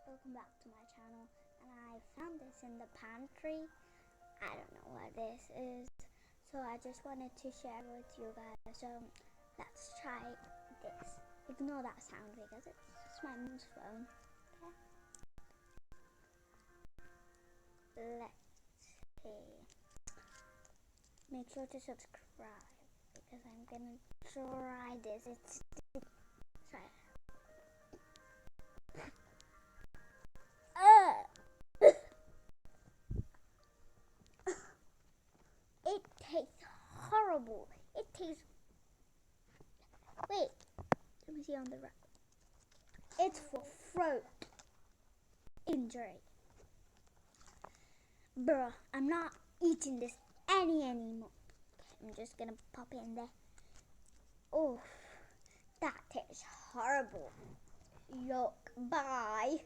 welcome back to my channel. And I found this in the pantry. I don't know what this is, so I just wanted to share with you guys. So let's try this. Ignore that sound because it's my mom's phone. Okay. Let's see. Make sure to subscribe because I'm gonna try this. It's sorry. It tastes horrible. It tastes. Wait, let me see on the right. It's for throat injury. Bruh, I'm not eating this anymore. Okay, I'm just gonna pop it in there. Oh, that tastes horrible. Yuck. Bye.